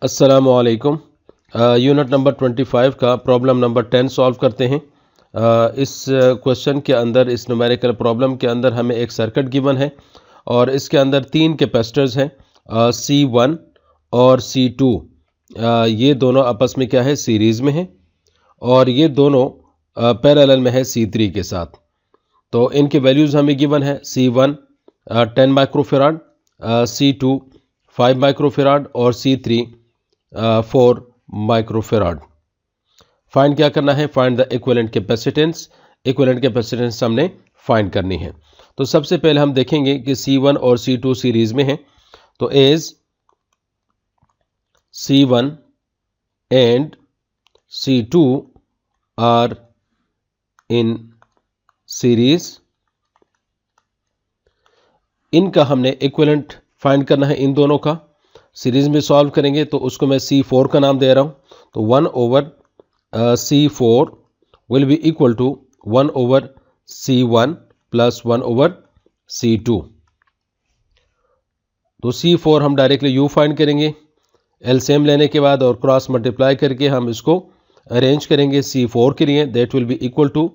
अस्सलामुअलैकुम। Unit number 25 का problem number 10 solve करते हैं। इस क्वेश्चन के अंदर, इस न्यूमेरिकल प्रॉब्लम के अंदर हमें एक सर्किट गिवन है और इसके अंदर 3 कैपेसिटर्स हैं, C1 और C2। ये दोनों आपस में क्या है, सीरीज़ में हैं और ये दोनों पैरेलल में है C3 के साथ। तो इनके वैल्यूज़ हमें गिवन है, C1 10 माइक्रोफेराड, C2 5 माइक्रोफेराड और C3 4 माइक्रोफेराड। फाइंड क्या करना है, find the equivalent capacitance. Equivalent capacitance हमने फाइंड करनी है। तो सबसे पहले हम देखेंगे कि C1 और C2 सीरीज में हैं। तो as C1 and C2 are in series, इनका हमने इक्विवेलेंट फाइंड करना है। इन दोनों का सीरीज में सॉल्व करेंगे तो उसको मैं C4 का नाम दे रहा हूं। तो 1/C4 will be equal to 1/C1 plus 1/C2। तो C4 हम डायरेक्टली U फाइंड करेंगे, एलसीएम लेने के बाद और क्रॉस मल्टीप्लाई करके हम इसको अरेंज करेंगे C4 के लिए। That will be equal to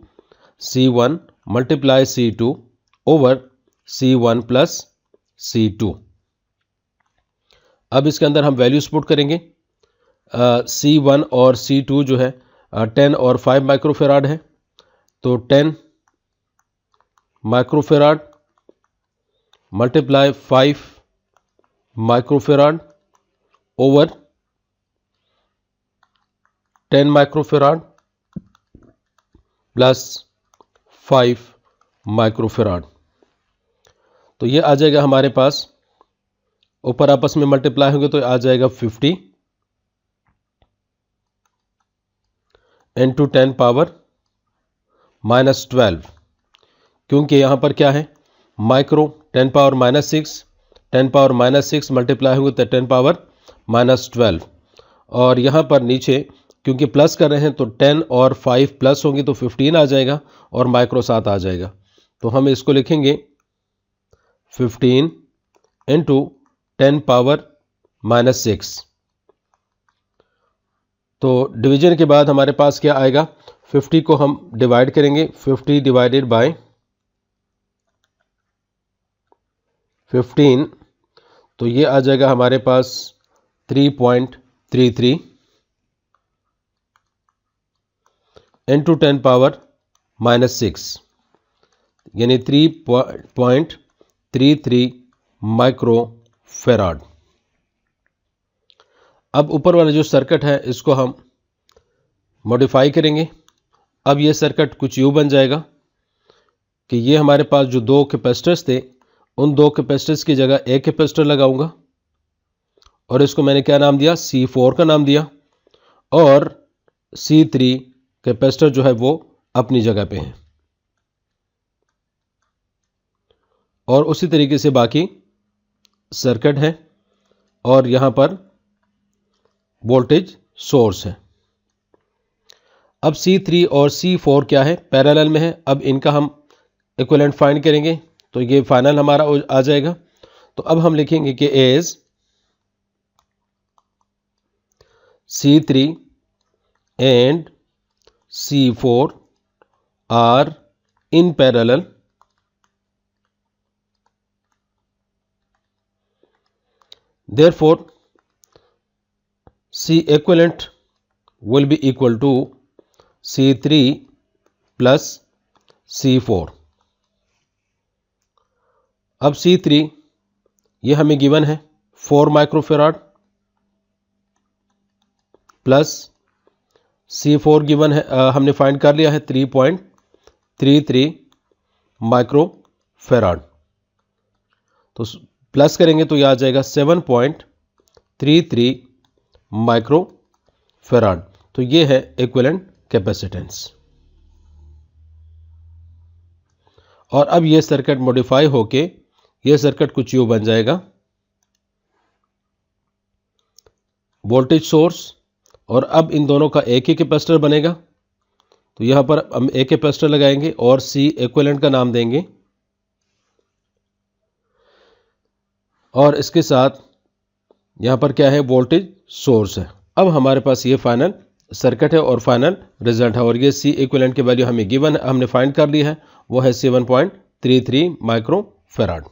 C1 multiply C2 over C1 plus C2। अब इसके अंदर हम वैल्यूज पुट करेंगे। C1 और C2 जो है 10 और 5 माइक्रोफेराड है। तो 10 microfarad multiply 5 microfarad over 10 microfarad plus 5 microfarad. तो ये आ जाएगा हमारे पास, ऊपर आपस में मल्टीप्लाई होंगे तो आ जाएगा 50 इंटू 10 पावर माइनस 12, क्योंकि यहाँ पर क्या है, micro 10 power minus 6, 10 power minus 6 multiply होंगे तो 10 पावर माइनस 12। और यहाँ पर नीचे क्योंकि प्लस कर रहे हैं तो 10 और 5 प्लस होंगे तो 15 आ जाएगा और माइक्रो 7 आ जाएगा। तो हम इसको लिखेंगे 15 इंटू 10 पावर माइनस 6। तो डिवीजन के बाद हमारे पास क्या आएगा, 50 को हम डिवाइड करेंगे, 50 डिवाइडेड बाय 15, तो ये आ जाएगा हमारे पास 3.33 इंटू 10 पावर माइनस 6, यानी 3.33 माइक्रोफेराड। अब ऊपर वाला जो सर्किट है इसको हम मॉडिफाई करेंगे। अब ये सर्किट कुछ यूँ बन जाएगा कि ये हमारे पास जो दो कैपेसिटर्स थे, उन दो कैपेसिटर्स की जगह एक कैपेसिटर लगाऊंगा और इसको मैंने क्या नाम दिया, C4 का नाम दिया, और C3 कैपेसिटर जो है वो अपनी जगह पे है। और उसी तरीके से बाकी सर्किट है और यहां पर वोल्टेज सोर्स है। अब C3 और C4 क्या है, पैरेलल में है। अब इनका हम इक्विवेलेंट फाइंड करेंगे तो ये फाइनल हमारा आ जाएगा। तो अब हम लिखेंगे कि as C3 and C4 are in parallel, therefore C equivalent will be equal to C3 plus C4। अब C3 ये हमें गिवन है 4 माइक्रोफेराड प्लस C4 गिवन है, हमने फाइंड कर लिया है 3.33 माइक्रोफेराड। तो प्लस करेंगे तो यह आ जाएगा 7.33 माइक्रोफेराड। तो ये है इक्विवेलेंट कैपेसिटेंस। और अब ये सर्किट मॉडिफाई होके ये सर्किट कुछ यूं बन जाएगा, वोल्टेज सोर्स, और अब इन दोनों का एक ही कैपेसिटर बनेगा। तो यहां पर हम एक कैपेसिटर लगाएंगे और C इक्विवेलेंट का नाम देंगे और इसके साथ यहाँ पर क्या है, वोल्टेज सोर्स है। अब हमारे पास ये फाइनल सर्किट है और फाइनल रिजल्ट है, और ये सी इक्विवेलेंट की वैल्यू हमें गिवन है, हमने फाइंड कर ली है, वो है 7.33 माइक्रो फैराड।